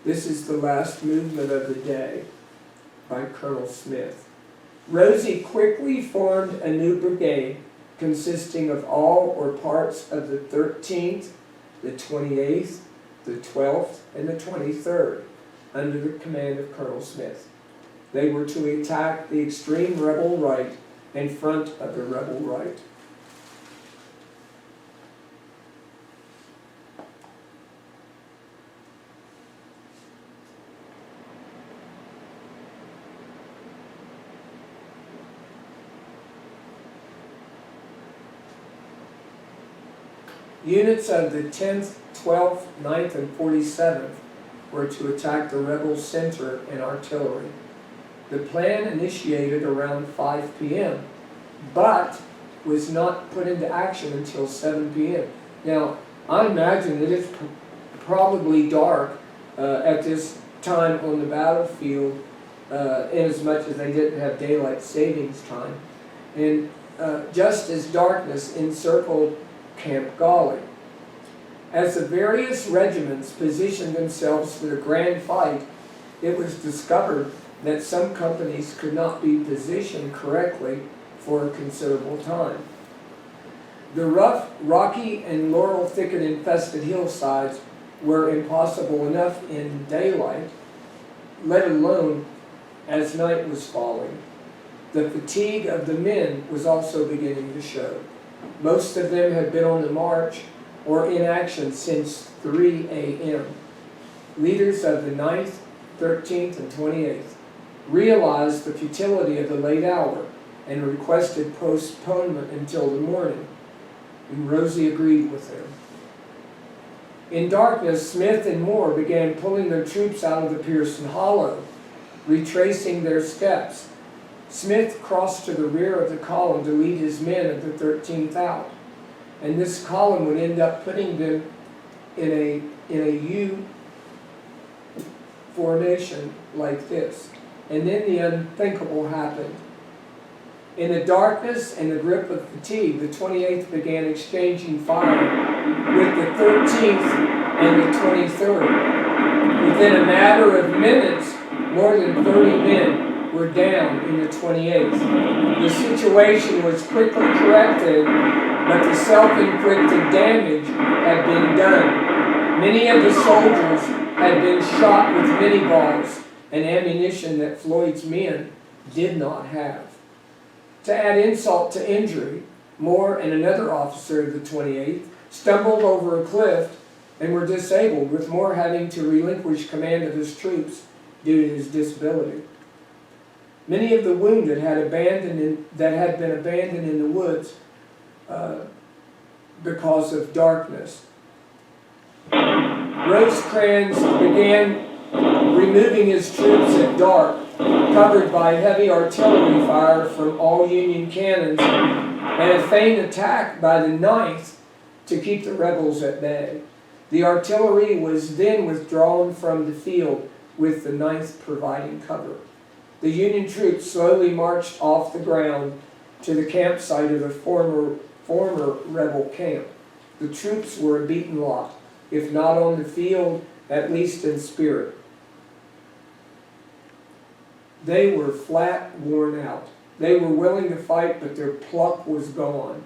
This is the last movement of the day by Colonel Smith. Rosie quickly formed a new brigade consisting of all or parts of the 13th, the 28th, the 12th, and the 23rd, under the command of Colonel Smith. They were to attack the extreme rebel right in front of the rebel right. Units of the 10th, 12th, 9th, and 47th were to attack the rebel center and artillery. The plan initiated around 5 p.m., but was not put into action until 7 p.m. Now, I imagine that it's probably dark at this time on the battlefield, in as much as they didn't have daylight savings time. And just as darkness encircled Camp Gawley. As the various regiments positioned themselves for the grand fight, it was discovered that some companies could not be positioned correctly for a considerable time. The rough, rocky, and laurel thicket-infested hillsides were impossible enough in daylight, let alone as night was falling. The fatigue of the men was also beginning to show. Most of them had been on the march or in action since 3 a.m. Leaders of the 9th, 13th, and 28th realized the futility of the late hour and requested postponement until the morning, and Rosie agreed with them. In darkness, Smith and Moore began pulling their troops out of the Pearson Hollow, retracing their steps. Smith crossed to the rear of the column to lead his men of the 13th out, and this column would end up putting them in a U formation like this. And then the unthinkable happened. In the darkness and the grip of fatigue, the 28th began exchanging fire with the 13th and the 23rd. Within a matter of minutes, more than 30 men were down in the 28th. The situation was quickly corrected, but the self-inflicted damage had been done. Many of the soldiers had been shot with minie balls and ammunition that Floyd's men did not have. To add insult to injury, Moore and another officer of the 28th stumbled over a cliff and were disabled, with Moore having to relinquish command of his troops due to his disability. Many of the wounded had been abandoned in the woods because of darkness. Rosecrans began removing his troops at dark, covered by heavy artillery fire from all Union cannons, and a feigned attack by the 9th to keep the rebels at bay. The artillery was then withdrawn from the field, with the 9th providing cover. The Union troops slowly marched off the ground to the campsite of the former rebel camp. The troops were a beaten lot, if not on the field, at least in spirit. They were flat worn out. They were willing to fight, but their pluck was gone.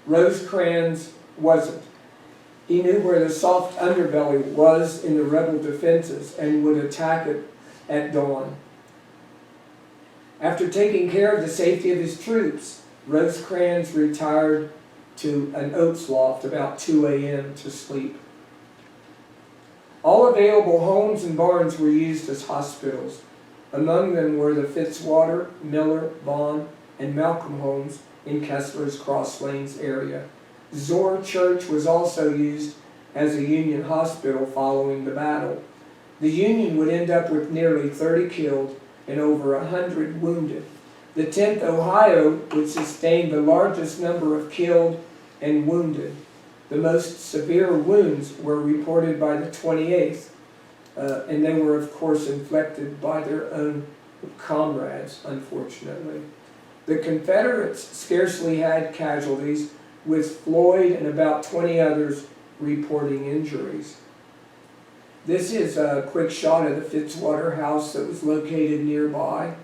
Rosecrans wasn't. He knew where the soft underbelly was in the rebel defenses and would attack it at dawn. After taking care of the safety of his troops, Rosecrans retired to an oats loft about 2 a.m. to sleep. All available homes and barns were used as hospitals. Among them were the Fitzwater, Miller, Vaughn, and Malcolm homes in Kessler's Cross Lanes area. Zoar Church was also used as a Union hospital following the battle. The Union would end up with nearly 30 killed and over 100 wounded. The 10th Ohio would sustain the largest number of killed and wounded. The most severe wounds were reported by the 28th, and they were, of course, inflicted by their own comrades, unfortunately. The Confederates scarcely had casualties, with Floyd and about 20 others reporting injuries. This is a quick shot of the Fitzwater house that was located nearby,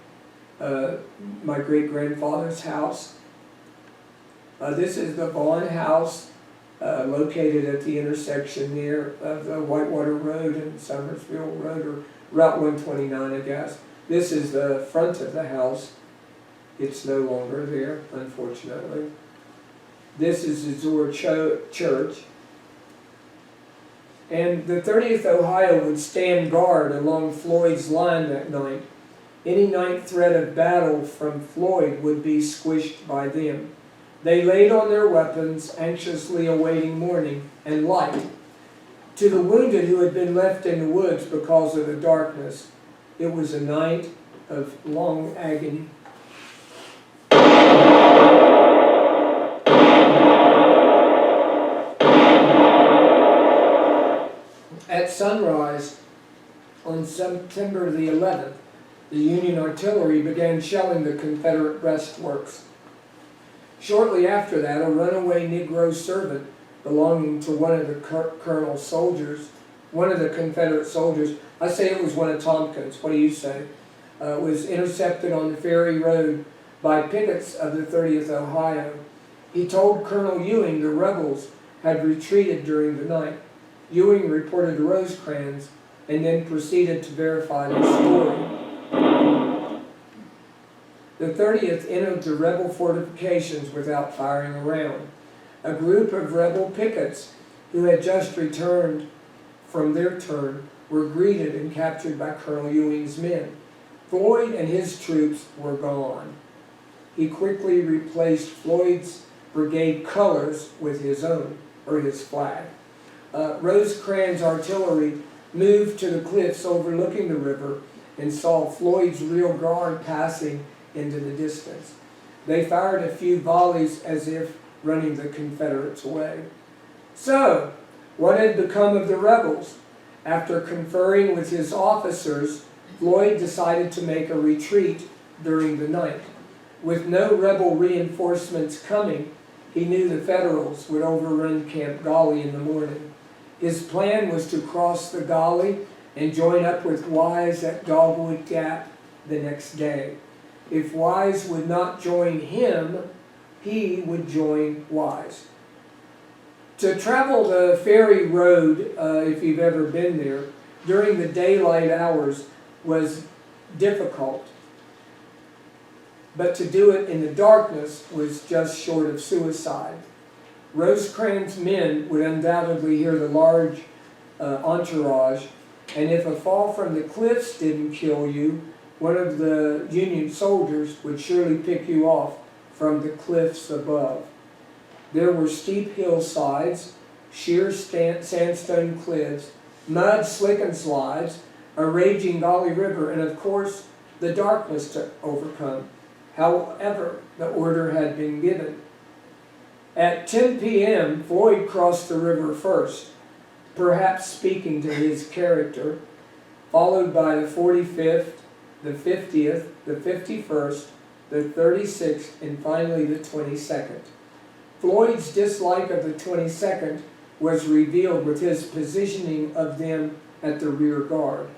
my great-grandfather's house. This is the Vaughn house, located at the intersection near of the Whitewater Road and Summersville Road, or Route 129, I guess. This is the front of the house. It's no longer there, unfortunately. This is the Zoar Church. And the 30th Ohio would stand guard along Floyd's line that night. Any night threat of battle from Floyd would be squished by them. They laid on their weapons, anxiously awaiting morning and light. To the wounded who had been left in the woods because of the darkness, it was a night of long agony. At sunrise on September the 11th, the Union artillery began shelling the Confederate breastworks. Shortly after that, a runaway Negro servant belonging to one of the colonel's soldiers, one of the Confederate soldiers, I say it was one of Tompkins, what do you say, was intercepted on the Ferry Road by pickets of the 30th Ohio. He told Colonel Ewing the rebels had retreated during the night. Ewing reported to Rosecrans and then proceeded to verify the story. The 30th entered the rebel fortifications without firing a round. A group of rebel pickets who had just returned from their turn were greeted and captured by Colonel Ewing's men. Floyd and his troops were gone. He quickly replaced Floyd's brigade colors with his own, or his flag. Rosecrans' artillery moved to the cliffs overlooking the river and saw Floyd's rear guard passing into the distance. They fired a few volleys as if running the Confederates away. So, what had become of the rebels? After conferring with his officers, Floyd decided to make a retreat during the night. With no rebel reinforcements coming, he knew the Federals would overrun Camp Gauley in the morning. His plan was to cross the Gauley and join up with Wise at Dogwood Gap the next day. If Wise would not join him, he would join Wise. To travel the Ferry Road, if you've ever been there, during the daylight hours was difficult. But to do it in the darkness was just short of suicide. Rosecrans' men would undoubtedly hear the large entourage, and if a fall from the cliffs didn't kill you, one of the Union soldiers would surely pick you off from the cliffs above. There were steep hillsides, sheer sandstone cliffs, mud, slick and slides, a raging Gauley River, and of course, the darkness to overcome. However, the order had been given. At 10 p.m., Floyd crossed the river first, perhaps speaking to his character, followed by the 45th, the 50th, the 51st, the 36th, and finally the 22nd. Floyd's dislike of the 22nd was revealed with his positioning of them at the rear guard.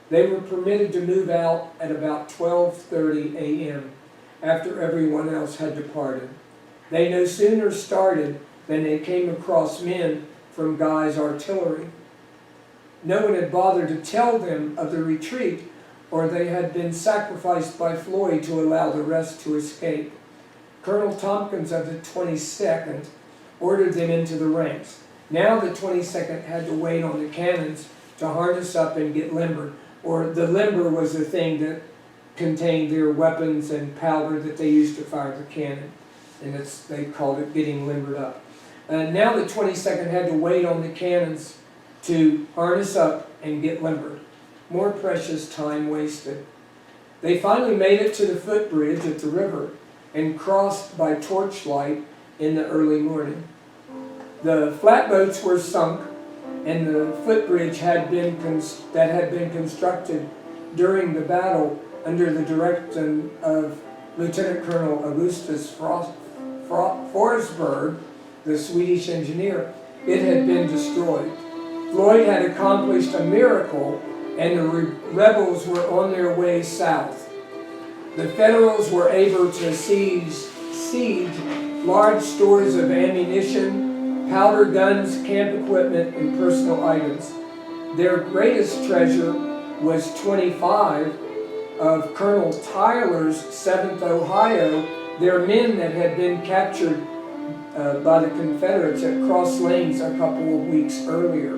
They were permitted to move out at about 12:30 a.m. after everyone else had departed. They no sooner started than they came across men from Guy's artillery. No one had bothered to tell them of the retreat, or they had been sacrificed by Floyd to allow the rest to escape. Colonel Tompkins of the 22nd ordered them into the ranks. Now the 22nd had to wait on the cannons to harness up and get limbered, or the limber was the thing that contained their weapons and powder that they used to fire the cannon, and they called it getting limbered up. Now the 22nd had to wait on the cannons to harness up and get limbered. More precious time wasted. They finally made it to the footbridge at the river and crossed by torchlight in the early morning. The flatboats were sunk, and the footbridge had been constructed during the battle under the direction of Lieutenant Colonel Augustus Forsberg, the Swedish engineer. It had been destroyed. Floyd had accomplished a miracle, and the rebels were on their way south. The Federals were able to siege large stores of ammunition, powder, guns, camp equipment, and personal items. Their greatest treasure was 25 of Colonel Tyler's 7th Ohio, their men that had been captured by the Confederates at Cross Lanes a couple of weeks earlier.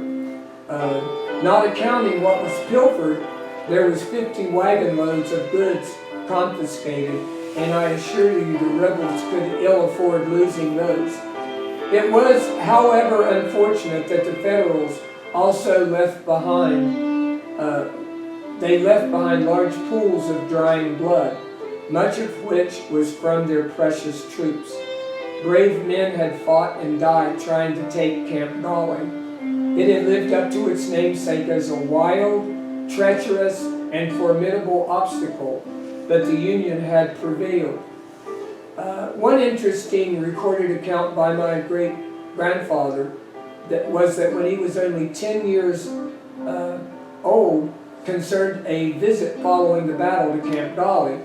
Not accounting what was pilfered, there was 50 wagon loads of goods confiscated and I assure you the rebels could ill afford losing those. It was, however, unfortunate that the Federals also left behind large pools of drying blood, much of which was from their precious troops. Brave men had fought and died trying to take Camp Dolly. It had lived up to its namesake as a wild, treacherous, and formidable obstacle, but the Union had prevailed. One interesting recorded account by my great-grandfather was that when he was only 10 years old, concerned a visit following the battle to Camp Dolly.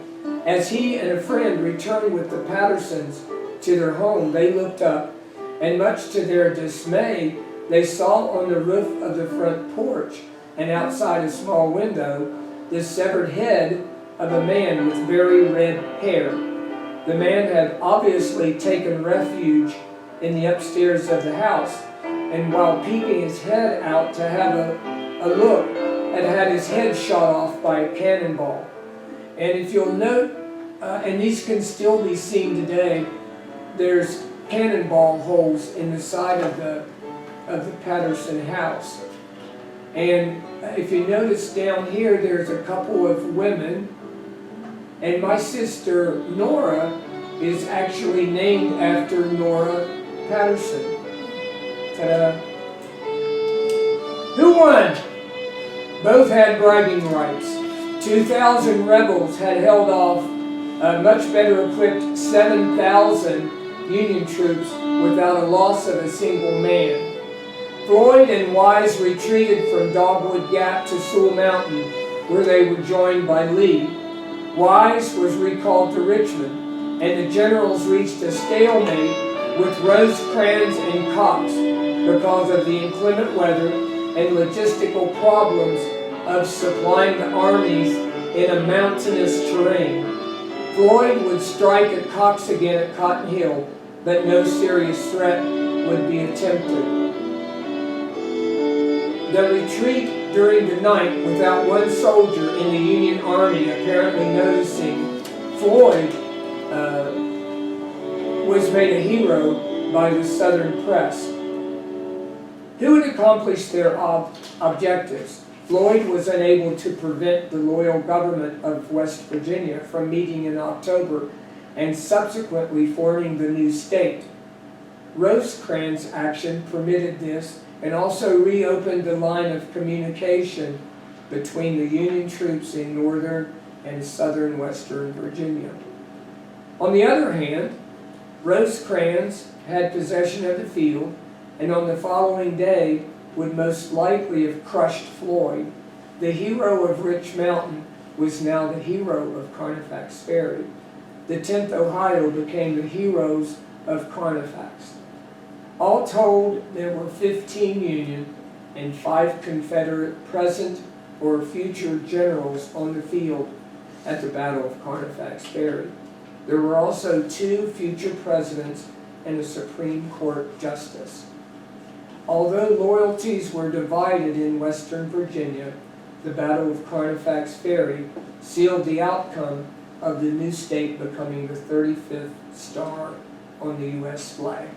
As he and a friend returned with the Pattersons to their home, they looked up, and much to their dismay, they saw on the roof of the front porch and outside a small window the severed head of a man with very red hair. The man had obviously taken refuge in the upstairs of the house, and while peeking his head out to have a look, had his head shot off by a cannonball. And if you'll note, and these can still be seen today, there's cannonball holes in the side of the Patterson house. And if you notice down here, there's a couple of women, and my sister Nora is actually named after Nora Patterson. Ta-da! Who won? Both had bragging rights. 2,000 rebels had held off much better equipped 7,000 Union troops without a loss of a single man. Floyd and Wise retreated from Dogwood Gap to Sewell Mountain, where they were joined by Lee. Wise was recalled to Richmond, and the generals reached a stalemate with Rosecrans and Cox because of the inclement weather and logistical problems of supplying the armies in a mountainous terrain. Floyd would strike at Cox again at Cotton Hill, but no serious threat would be attempted. The retreat during the night without one soldier in the Union Army apparently noticing Floyd was made a hero by the Southern press. Who had accomplished their objectives? Floyd was unable to prevent the loyal government of West Virginia from meeting in October and subsequently forming the new state. Rosecrans' action permitted this and also reopened the line of communication between the Union troops in northern and southern western Virginia. On the other hand, Rosecrans had possession of the field, and on the following day would most likely have crushed Floyd. The hero of Rich Mountain was now the hero of Carnifex Ferry. The 10th Ohio became the heroes of Carnifex. All told, there were 15 Union and 5 Confederate present or future generals on the field at the Battle of Carnifex Ferry. There were also 2 future presidents and a Supreme Court justice. Although loyalties were divided in Western Virginia, the Battle of Carnifex Ferry sealed the outcome of the new state becoming the 35th star on the U.S. flag.